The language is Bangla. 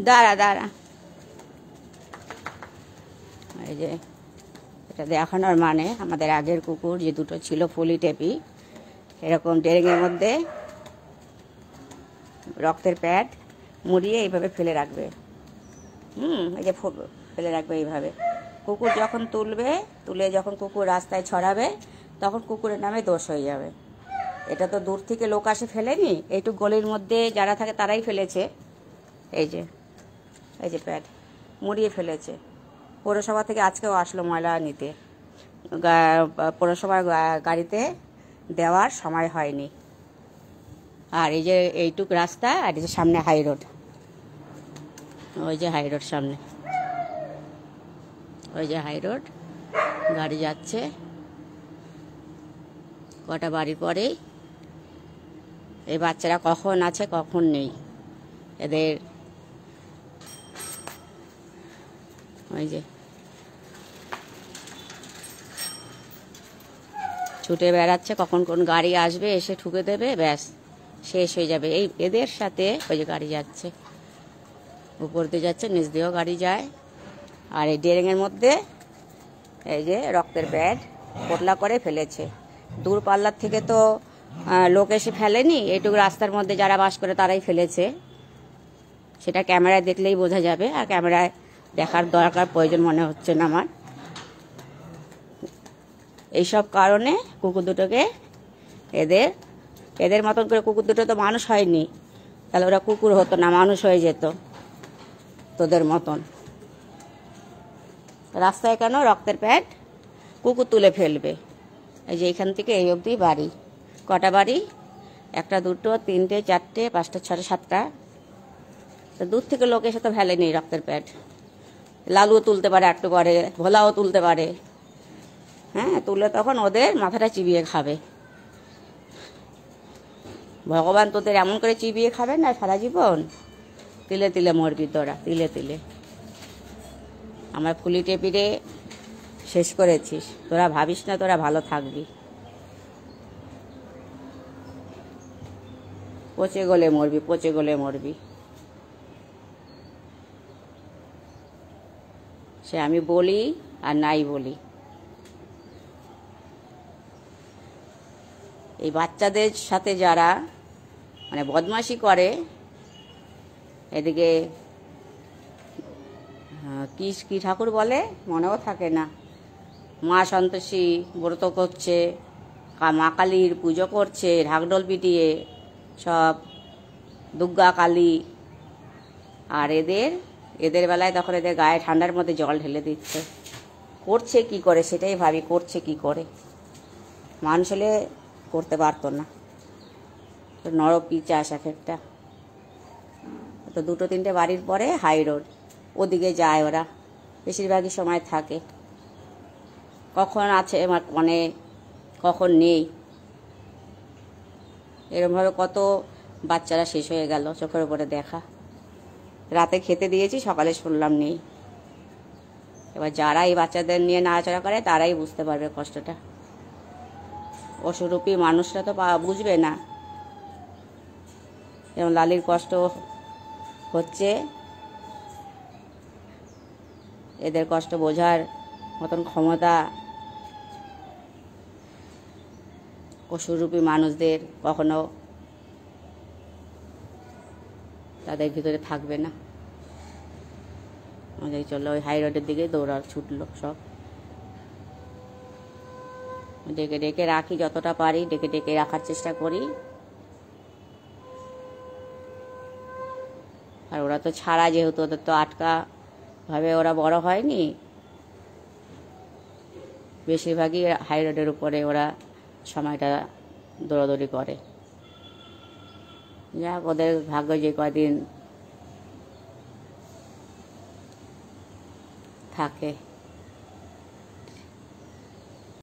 দাঁড়া দাঁড়া, এই যে এটা দেখানোর মানে আমাদের আগের কুকুর যে দুটো ছিল ফুলি টেপি, এরকম ড্রেনের মধ্যে রক্তের প্যাড মুড়িয়ে এইভাবে ফেলে রাখবে। এই যে ফেলে রাখবে এইভাবে। কুকুর যখন তুলে যখন কুকুর রাস্তায় ছড়াবে, তখন কুকুরের নামে দোষ হয়ে যাবে। এটা তো দূর থেকে লোক আসে ফেলেনি, এইটুকু গলির মধ্যে যারা থাকে তারাই ফেলেছে। এই যে প্যাড মুড়িয়ে ফেলেছে। পৌরসভা থেকে আজকেও আসলো ময়লা নিতে, পৌরসভার গাড়িতে দেওয়ার সময় হয়নি। আর এই যে এইটুক রাস্তা, আর এই যে সামনে হাই রোড, ওই যে হাই রোড সামনে, ওই যে হাই রোড, গাড়ি যাচ্ছে। কটা বাড়ির পরেই এই বাচ্চারা কখন আছে কখন নেই, এদের ওই যে ছুটে বেড়াচ্ছে, কখন কোন গাড়ি আসবে এসে ঠুকে দেবে, ব্যাস শেষ হয়ে যাবে। এদের সাথে ওই যে গাড়ি যাচ্ছে, উপর দিয়ে যাচ্ছে, নিচ দিয়েও গাড়ি যায়। আর এই ড্রেনের মধ্যে এই যে রক্তের প্যাড পোটলা করে ফেলেছে। দূরপাল্লার থেকে তো লোক এসে ফেলেনি, এইটুকু রাস্তার মধ্যে যারা বাস করে তারাই ফেলেছে। সেটা ক্যামেরায় দেখলেই বোঝা যাবে, আর ক্যামেরায় দেখার দরকার প্রয়োজন মনে হচ্ছে না আমার। এইসব কারণে কুকুর দুটোকে এদের মতন করে, কুকুর দুটো তো মানুষ হয়নি, তাহলে ওরা কুকুর হতো না, মানুষ হয়ে যেত তোদের মতন। রাস্তায় কেন রক্তের প্যাড কুকুর তুলে ফেলবে? এই যে এইখান থেকে এই অবধি বাড়ি। কটা বাড়ি? একটা, দুটো, তিনটে, চারটে, পাঁচটা, ছটা, সাতটা। তো দূর থেকে লোক এসে তো ফেলেনি রক্তের প্যাড। লালুও তুলতে পারে, একটু পরে ভোলাও তুলতে পারে। হ্যাঁ, তুলে তখন ওদের মাথাটা চিবিয়ে খাবে। ভগবান তোদের এমন করে চিবিয়ে খাবে না সারা জীবন, তিলে তিলে মরবি তোরা, তিলে তিলে। আমার ফুলি টেপিরে শেষ করেছিস, তোরা ভাবিস না তোরা ভালো থাকবি। পচে গলে মরবি, পচে গলে মরবি। সে আমি বলি আর নাই বলি। এই বাচ্চাদের সাথে যারা মানে বদমাশি করে, এদিকে কি ঠাকুর বলে মনেও থাকে না, মা সন্তোষী ব্রত করছে, মা কালীর পুজো করছে, ঢাকঢোল পিটিয়ে সব দুর্গা কালী। আর এদের বেলায় তখন এদের গায়ে ঠান্ডার মধ্যে জল ঢেলে দিচ্ছে। করছে কি করে সেটাই ভাবি, করছে কি করে? মানুষ হলে করতে পারতো না। নরক পিচাস এক একটা। তো দুটো তিনটে বাড়ির পরে হাই রোড, ওদিকে যায় ওরা, বেশিরভাগই সময় থাকে। কখন আছে মানে কখন নেই, এরমভাবে কত বাচ্চারা শেষ হয়ে গেল চোখের উপরে দেখা। রাতে খেতে দিয়েছি, সকালে শুনলাম নেই। এবার যারা এই বাচ্চাদের নিয়ে নাড়াচাড়া করে তারাই বুঝতে পারবে কষ্টটা। অসুরূপী মানুষরা তো বুঝবে না। যেমন লালির কষ্ট হচ্ছে, এদের কষ্ট বোঝার মতন ক্ষমতা অসুরূপী মানুষদের কখনো তাদের ভিতরে থাকবে না। আমাদের চলো ওই হাই রোডের দিকে ছুটলো সব। ডেকে ডেকে রাখি, যতটা পারি ডেকে ডেকে রাখার চেষ্টা করি। আর ওরা তো ছাড়া, যেহেতু ওদের তো আটকা ভাবে ওরা বড় হয়নি, বেশিরভাগই হাই রোডের উপরে ওরা সময়টা দৌড়াদৌড়ি করে। যাক, ওদের ভাগ্য যে কদিন থাকে।